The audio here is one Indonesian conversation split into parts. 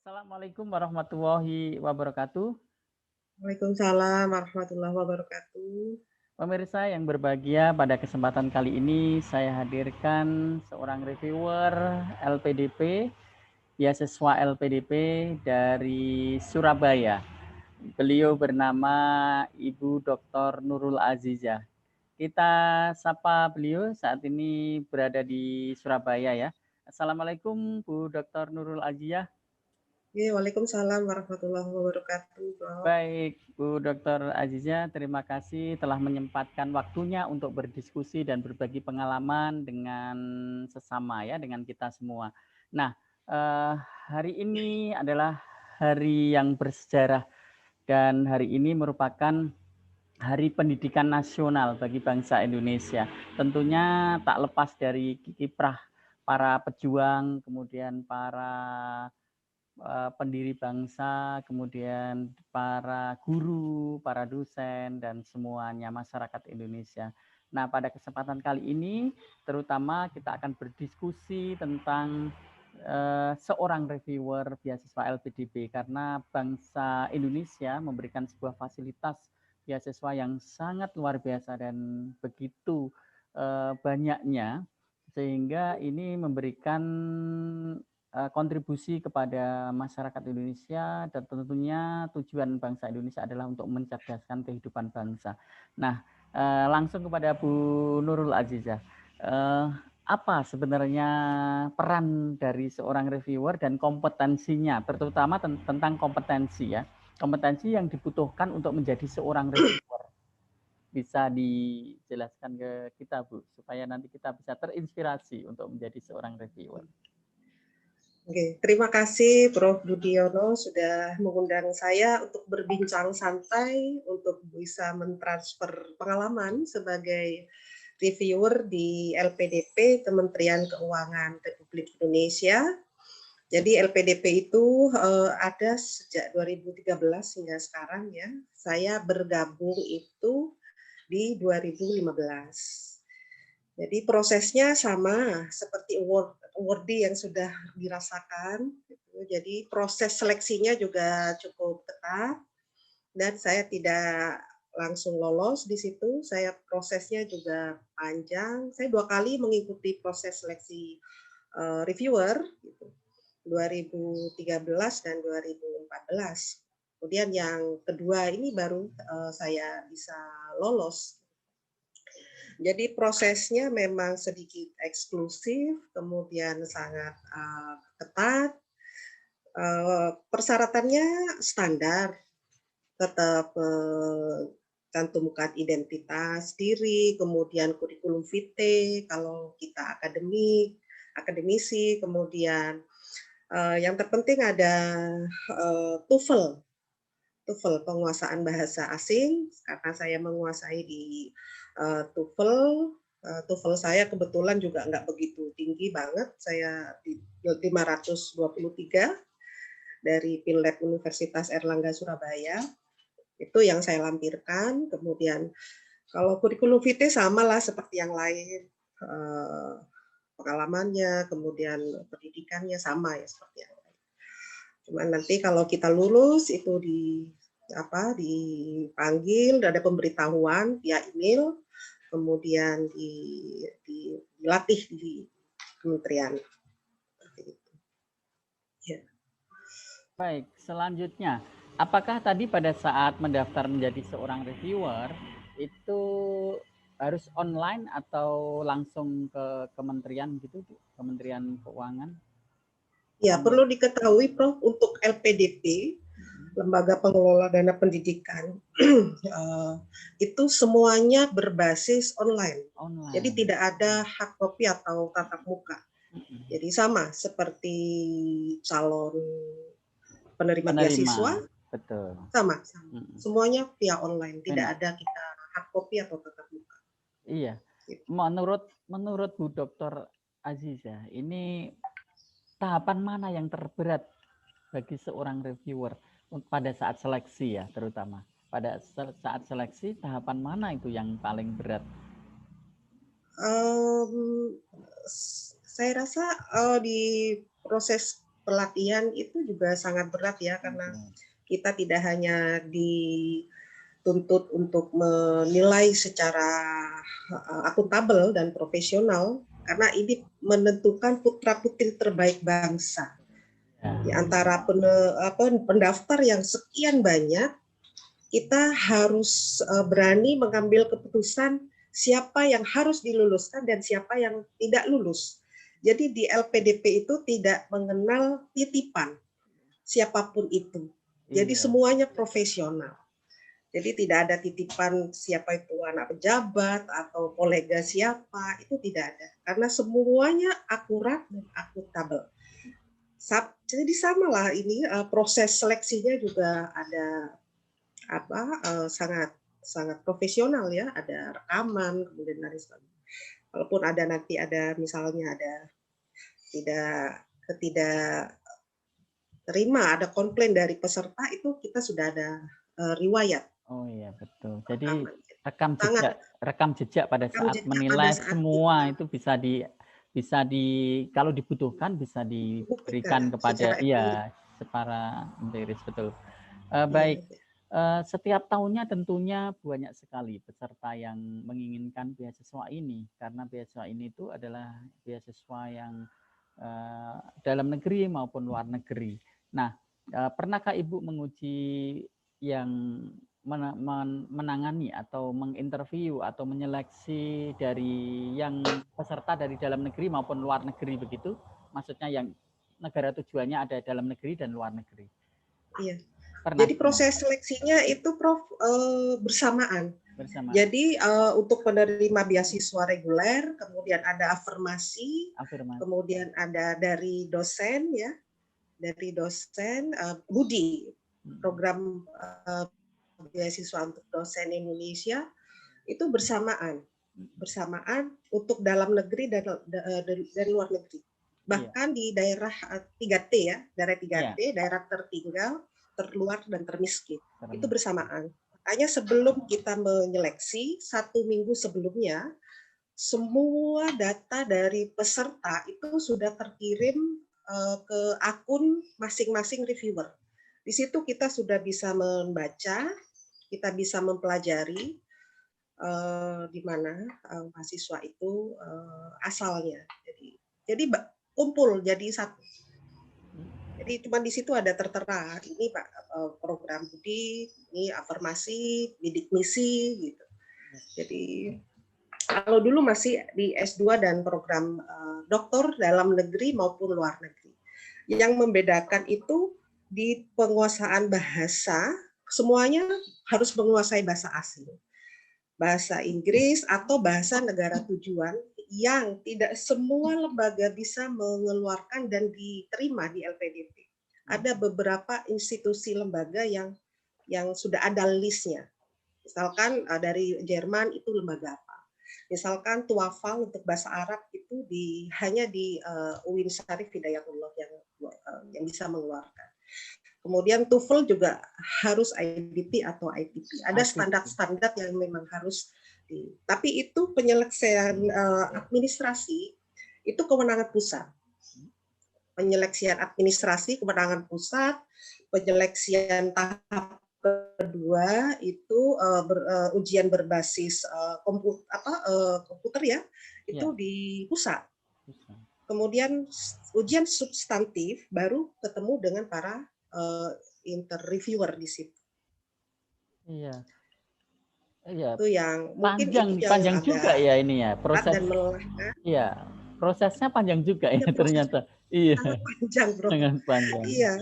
Assalamualaikum warahmatullahi wabarakatuh. Waalaikumsalam warahmatullahi wabarakatuh. Pemirsa yang berbahagia, pada kesempatan kali ini saya hadirkan seorang reviewer LPDP, beasiswa LPDP dari Surabaya. Beliau bernama Ibu Dr. Nurul Azizah. Kita sapa beliau, saat ini berada di Surabaya ya. Assalamualaikum Bu Dr. Nurul Azizah. Ya, Waalaikumsalam warahmatullahi wabarakatuh, Bro. Baik, Bu Dr. Azizah, terima kasih telah menyempatkan waktunya untuk berdiskusi dan berbagi pengalaman dengan sesama ya, dengan kita semua. Nah, hari ini adalah hari yang bersejarah dan hari ini merupakan Hari Pendidikan Nasional bagi bangsa Indonesia. Tentunya tak lepas dari kiprah para pejuang, kemudian para pendiri bangsa, kemudian para guru, para dosen, dan semuanya masyarakat Indonesia. Nah, pada kesempatan kali ini, terutama kita akan berdiskusi tentang seorang reviewer beasiswa LPDP, karena bangsa Indonesia memberikan sebuah fasilitas beasiswa yang sangat luar biasa dan begitu banyaknya, sehingga ini memberikan kontribusi kepada masyarakat Indonesia, dan tentunya tujuan bangsa Indonesia adalah untuk mencerdaskan kehidupan bangsa. Nah, langsung kepada Bu Nurul Azizah. Apa sebenarnya peran dari seorang reviewer dan kompetensinya, terutama tentang kompetensi ya, kompetensi yang dibutuhkan untuk menjadi seorang reviewer. Bisa dijelaskan ke kita, Bu, supaya nanti kita bisa terinspirasi untuk menjadi seorang reviewer. Oke, terima kasih Prof. Budiono sudah mengundang saya untuk berbincang santai untuk bisa mentransfer pengalaman sebagai reviewer di LPDP Kementerian Keuangan Republik Indonesia. Jadi LPDP itu ada sejak 2013 hingga sekarang ya. Saya bergabung itu di 2015. Jadi prosesnya sama seperti awardee yang sudah dirasakan. Jadi proses seleksinya juga cukup ketat dan saya tidak langsung lolos di situ. Saya prosesnya juga panjang. Saya 2 kali mengikuti proses seleksi reviewer, 2013 dan 2014. Kemudian yang kedua ini baru saya bisa lolos. Jadi prosesnya memang sedikit eksklusif, kemudian sangat ketat. Persyaratannya standar, tetap cantumkan identitas diri, kemudian kurikulum vitae kalau kita akademisi, kemudian yang terpenting ada TOEFL penguasaan bahasa asing, karena saya menguasai di TOEFL. TOEFL saya kebetulan juga nggak begitu tinggi banget, saya di 523 dari Pinlab Universitas Erlangga Surabaya. Itu yang saya lampirkan. Kemudian kalau kurikulum vitae sama lah seperti yang lain, pengalamannya, kemudian pendidikannya sama ya seperti yang lain. Cuma nanti kalau kita lulus itu dipanggil, ada pemberitahuan via email, kemudian dilatih di kementerian. Ya. Baik, selanjutnya, apakah tadi pada saat mendaftar menjadi seorang reviewer itu harus online atau langsung ke kementerian gitu, Bu? Kementerian Keuangan? Ya, Online. perlu diketahui Prof, untuk LPDP, Lembaga Pengelola Dana Pendidikan, itu semuanya berbasis online. Jadi tidak ada hard copy atau tatap muka. Jadi sama seperti calon penerima beasiswa, betul. sama. Semuanya via online, tidak ada kita hard copy atau tatap muka. Iya. Menurut Bu Dr. Azizah, ini tahapan mana yang terberat bagi seorang reviewer pada saat seleksi ya, terutama pada saat seleksi, tahapan mana itu yang paling berat? Saya rasa di proses pelatihan itu juga sangat berat ya, karena kita tidak hanya dituntut untuk menilai secara akuntabel dan profesional, karena ini menentukan putra-putri terbaik bangsa. Di antara pendaftar yang sekian banyak, kita harus berani mengambil keputusan siapa yang harus diluluskan dan siapa yang tidak lulus. Jadi di LPDP itu tidak mengenal titipan siapapun itu. Jadi semuanya profesional. Jadi tidak ada titipan siapa itu anak pejabat atau kolega siapa, itu tidak ada. Karena semuanya akurat dan akuntabel. Jadi samalah ini proses seleksinya juga ada sangat profesional ya, ada rekaman, kemudian dari walaupun ada nanti ada misalnya ada tidak terima, ada komplain dari peserta, itu kita sudah ada riwayat. Oh iya betul. Jadi Sangat rekam jejak pada saat menilai semua itu bisa kalau dibutuhkan bisa diberikan kepada para empiris, betul. Baik. Setiap tahunnya tentunya banyak sekali peserta yang menginginkan beasiswa ini, karena beasiswa ini itu adalah beasiswa yang dalam negeri maupun luar negeri. Nah, pernahkah Ibu menguji yang menangani atau menginterview atau menyeleksi dari yang peserta dari dalam negeri maupun luar negeri begitu? Maksudnya yang negara tujuannya ada dalam negeri dan luar negeri. Iya. Jadi proses seleksinya itu Prof bersamaan. Jadi untuk penerima beasiswa reguler, kemudian ada afirmasi. Kemudian ada dari dosen ya, dari dosen BUDI, program beasiswa untuk dosen Indonesia, itu bersamaan untuk dalam negeri dan dari luar negeri. Bahkan di daerah 3T ya, daerah 3T, daerah tertinggal, terluar dan termiskin, itu bersamaan. Makanya sebelum kita menyeleksi, 1 minggu sebelumnya, semua data dari peserta itu sudah terkirim ke akun masing-masing reviewer. Di situ kita sudah bisa membaca, kita bisa mempelajari di mana mahasiswa itu asalnya. Jadi kumpul jadi satu. Jadi cuma di situ ada tertera, ini Pak program BUDI, ini afirmasi, bidik misi gitu. Jadi kalau dulu masih di S2 dan program doktor dalam negeri maupun luar negeri. Yang membedakan itu di penguasaan bahasa, semuanya harus menguasai bahasa asing. Bahasa Inggris atau bahasa negara tujuan yang tidak semua lembaga bisa mengeluarkan dan diterima di LPDP. Ada beberapa institusi lembaga yang sudah ada listnya. Misalkan dari Jerman itu lembaga apa. Misalkan TOEFL untuk bahasa Arab itu hanya di UIN Syarif Hidayatullah yang bisa mengeluarkan. Kemudian TOEFL juga harus IDP atau ITP. Ada standar-standar yang memang harus tapi itu penyeleksian administrasi itu kewenangan pusat. Penyeleksian administrasi kewenangan pusat, penyeleksian tahap kedua itu ujian berbasis komputer ya, itu di pusat. Kemudian ujian substantif baru ketemu dengan para interviewer di situ. Iya. Itu yang mungkin panjang juga ya ini ya proses. Dan melelahkan. Iya, prosesnya panjang juga ya ternyata. Iya. Sangat panjang, Bro. Sangat panjang. Iya.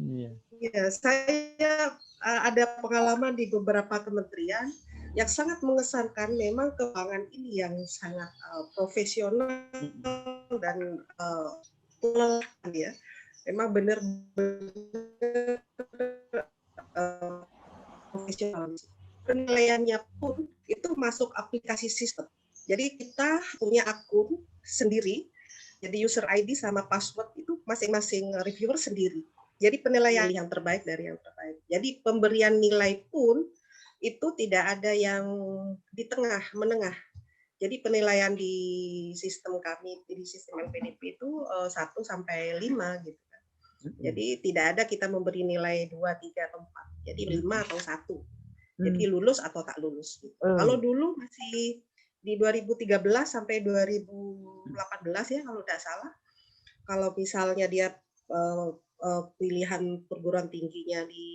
Iya. Iya, saya ada pengalaman di beberapa kementerian yang sangat mengesankan. Memang keuangan ini yang sangat profesional dan melelahkan ya. Memang benar-benar profesional. Penilaiannya pun itu masuk aplikasi sistem. Jadi kita punya akun sendiri, jadi user ID sama password itu masing-masing reviewer sendiri. Jadi penilaian yang terbaik dari yang terbaik. Jadi pemberian nilai pun itu tidak ada yang di tengah, menengah. Jadi penilaian di sistem kami, di sistem LPDP itu 1 sampai 5 gitu. Mhm. Jadi tidak ada kita memberi nilai 2, 3, atau 4. Jadi 5 Mhm. atau 1. Jadi Mmm. lulus atau tak lulus gitu. Kalau Oh. dulu masih di 2013 sampai Mmm. 2018 ya kalau tidak salah, kalau misalnya dia, eee pilihan perguruan tingginya di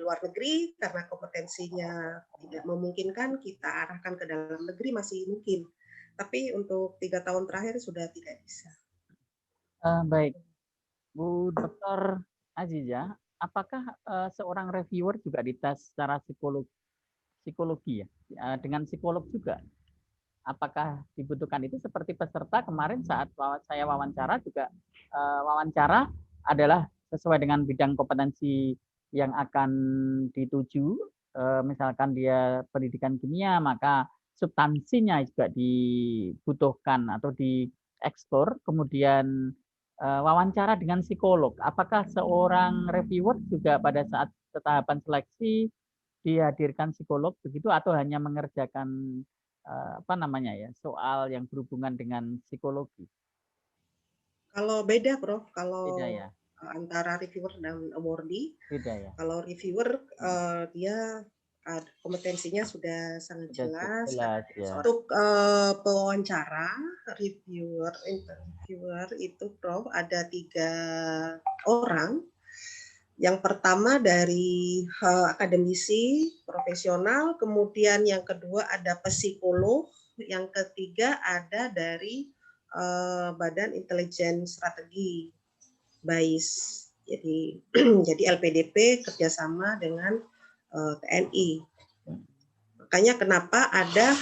luar negeri karena kompetensinya tidak memungkinkan, kita arahkan ke dalam negeri masih mungkin. Tapi untuk 3 tahun terakhir sudah tidak bisa. Baik, Bu Dokter Aziza, apakah, seorang reviewer juga dites secara psikologi ya? Dengan psikolog juga? Apakah dibutuhkan itu seperti peserta kemarin saat saya wawancara juga, wawancara adalah sesuai dengan bidang kompetensi yang akan dituju, misalkan dia pendidikan kimia, maka substansinya juga dibutuhkan atau dieksplor, kemudian, wawancara dengan psikolog. Apakah seorang reviewer juga pada saat tahapan seleksi dihadirkan psikolog begitu atau hanya mengerjakan apa namanya ya, soal yang berhubungan dengan psikologi? Kalau beda Prof, kalau, Beda ya? antara reviewer dan awardee, Beda ya? kalau reviewer, Mhm. dia, kompetensinya sudah sangat Sudah jelas karena jelas dia ya. untuk, pewawancara, interviewer itu Prof, ada 3 orang. Yang pertama dari, akademisi, profesional, kemudian yang kedua ada psikolog, yang ketiga ada dari, Badan Intelijen Strategi, BAIS. Jadi jadi LPDP kerjasama dengan, TNI. Mhm. Makanya kenapa ada,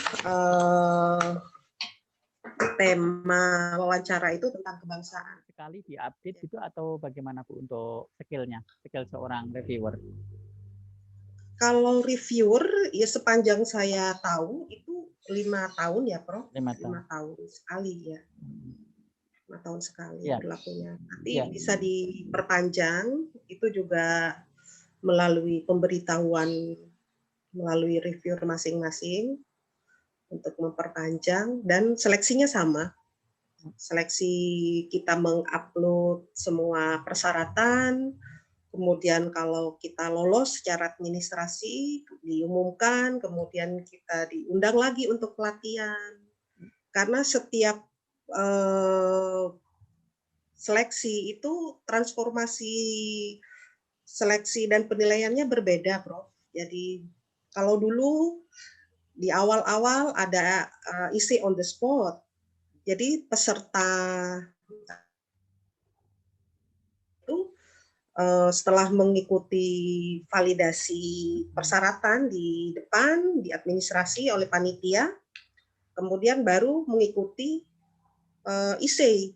tema wawancara itu tentang kebangsaan. Sekali diupdate gitu atau bagaimana Bu untuk skill-nya, skill seorang reviewer? Kalau reviewer, ya sepanjang saya tahu itu 5 tahun ya, Prof, 5 tahun. 5 tahun sekali ya, Mhm. 5 tahun sekali Iya berlakunya. Nanti iya. bisa diperpanjang, itu juga melalui pemberitahuan melalui reviewer masing-masing untuk memperpanjang dan seleksinya sama. Seleksi kita mengupload semua persyaratan, kemudian kalau kita lolos secara administrasi, diumumkan, kemudian kita diundang lagi untuk pelatihan. Karena setiap, eee, seleksi itu transformasi seleksi dan penilaiannya berbeda, Prof. Jadi kalau dulu di awal-awal ada, isi on the spot. Jadi peserta itu setelah mengikuti validasi Mhm. persyaratan di depan, di administrasi oleh panitia, kemudian baru mengikuti IC.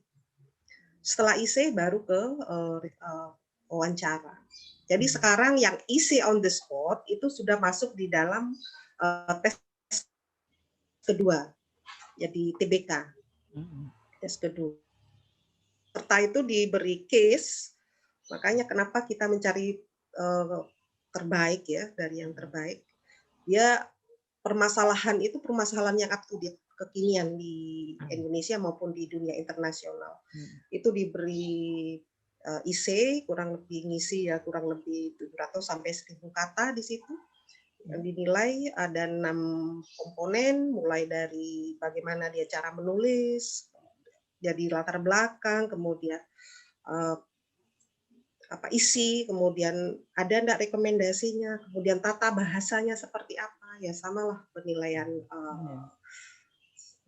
Setelah IC baru ke wawancara. Jadi Mhm. sekarang yang IC on the spot itu sudah masuk di dalam tes kedua, jadi TBK, Mhm. tes kedua. Peserta itu diberi case, makanya kenapa kita mencari terbaik ya, dari yang Mhm. terbaik. Dia permasalahan itu permasalahan yang up to date, kekinian di Mhm. Indonesia maupun di dunia internasional. Mhm. Itu diberi, IC, kurang lebih ngisi ya kurang lebih 700 sampai 1.000 kata di situ. Yang Mhm. dinilai ada 6 komponen, mulai dari bagaimana dia cara menulis, jadi latar belakang, kemudian, eee, isi, kemudian ada enggak rekomendasinya, kemudian tata bahasanya seperti apa, ya samalah penilaian, Iya.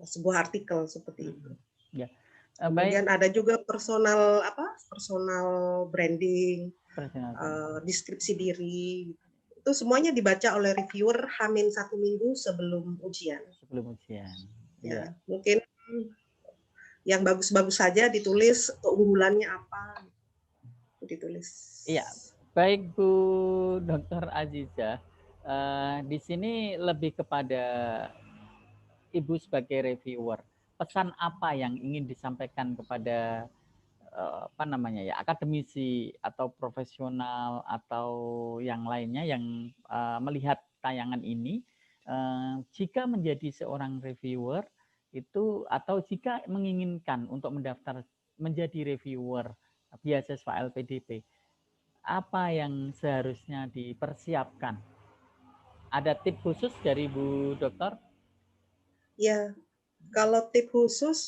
sebuah artikel seperti itu. Mhm. Ya, baik. Kemudian ada juga personal personal branding, Personal branding deskripsi diri, itu semuanya dibaca oleh reviewer H-1 minggu sebelum ujian. sebelum ujian. Ya, Iya. mungkin yang bagus-bagus saja ditulis keunggulannya apa, ditulis. Iya, baik Bu Dokter Aziza, di sini lebih kepada Ibu sebagai reviewer, pesan apa yang ingin disampaikan kepada, apa namanya ya, akademisi atau profesional atau yang lainnya yang, melihat tayangan ini, jika menjadi seorang reviewer itu atau jika menginginkan untuk mendaftar menjadi reviewer, beasiswa LPDP, apa yang seharusnya dipersiapkan? Ada tips khusus dari Bu Dokter? Ya, kalau tips khusus,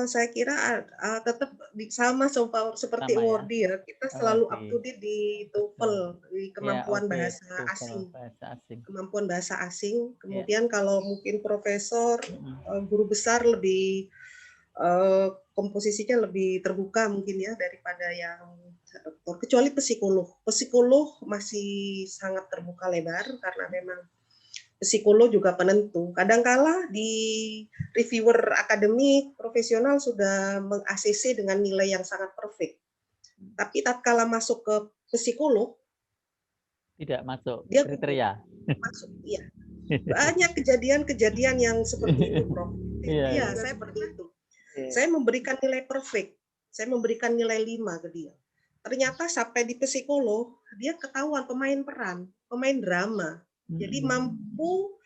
saya kira tetap sama seperti Sama ya. Wordy ya, kita selalu up to Oke, date di betul. TOEFL, di Ya, kemampuan oke, bahasa TOEFL asing. bahasa asing. Kemampuan bahasa asing, Ya. kemudian kalau mungkin profesor, Mm-mm. guru besar lebih komposisinya lebih terbuka mungkin ya daripada yang dokter, kecuali psikolog. Psikolog masih sangat terbuka lebar karena memang psikolog juga penentu. Kadangkala di reviewer akademik profesional sudah meng-ACC dengan nilai yang sangat perfect. Tapi tatkala masuk ke psikolog, Tidak masuk dia gugup. kriteria. Masuk, iya. Banyak kejadian-kejadian yang seperti itu, Prof. Iya, Iya, iya. saya seperti itu. Iya. Saya memberikan nilai perfect. Saya memberikan nilai 5 ke dia. Ternyata sampai di psikolog, dia ketahuan pemain peran, pemain drama. Jadi mampu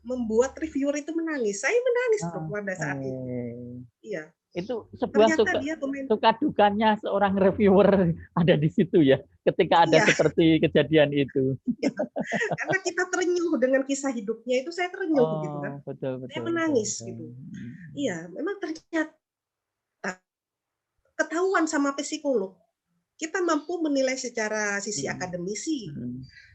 membuat reviewer itu menangis. Saya menangis, Prof, pada saat itu. Iya. Itu sebuah Ternyata dia pemain. suka dukanya seorang reviewer ada di situ ya, ketika ada Iya. seperti kejadian itu. Iya. Karena kita terenyuh dengan kisah hidupnya itu, saya terenyuh gitu kan. Oh, betul, Saya betul, betul, menangis betul. gitu. Iya, memang ternyata ketahuan sama psikolog. Kita mampu menilai secara sisi akademisi,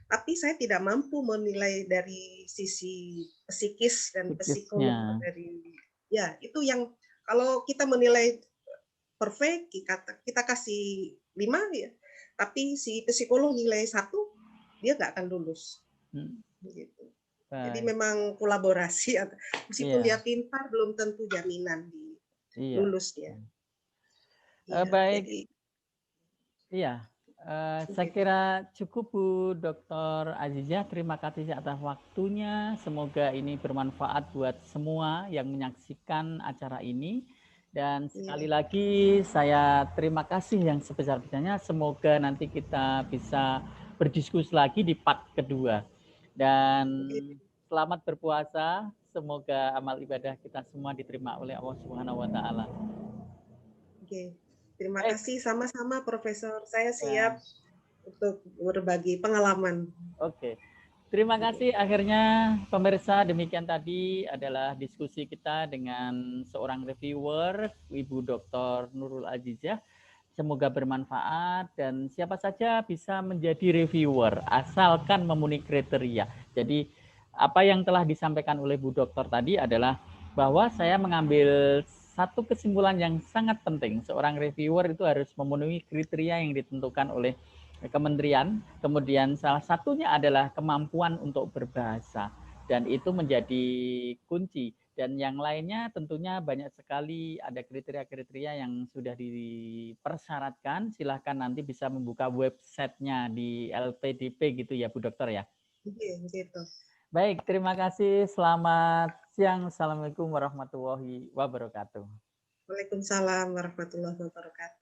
tapi saya tidak mampu menilai dari sisi psikis dan psikolog Psikisnya. dari ya itu yang kalau kita menilai perfect kita kasih 5 ya, tapi si psikolog nilai 1 dia nggak akan lulus. Gitu. Jadi Baik. memang kolaborasi meskipun dia Iya. pintar belum tentu jaminan di Iya. lulus dia. Iya, Baik. jadi Iya, saya kira cukup Bu Dr. Azizah. Terima kasih atas waktunya. Semoga ini bermanfaat buat semua yang menyaksikan acara ini. Dan sekali iya. lagi saya terima kasih yang sebesar-besarnya. Semoga nanti kita bisa berdiskusi lagi di part kedua. Dan selamat berpuasa. Semoga amal ibadah kita semua diterima oleh Allah Subhanahu wa taala. Oke. Terima kasih sama-sama Profesor. Saya siap Ya. untuk berbagi pengalaman. Oke. Terima kasih. Akhirnya pemirsa, demikian tadi adalah diskusi kita dengan seorang reviewer, Ibu Dr. Nurul Azizah. Semoga bermanfaat dan siapa saja bisa menjadi reviewer asalkan memenuhi kriteria. Jadi apa yang telah disampaikan oleh Bu Dokter tadi adalah bahwa saya mengambil satu kesimpulan yang sangat penting. Seorang reviewer itu harus memenuhi kriteria yang ditentukan oleh kementerian. Kemudian salah satunya adalah kemampuan untuk berbahasa. Dan itu menjadi kunci. Dan yang lainnya tentunya banyak sekali ada kriteria-kriteria yang sudah dipersyaratkan. Silahkan nanti bisa membuka websitenya di LPDP gitu ya Bu Dokter ya. Iya, gitu. Baik, terima kasih. Selamat siang. Assalamualaikum warahmatullahi wabarakatuh. Waalaikumsalam warahmatullahi wabarakatuh.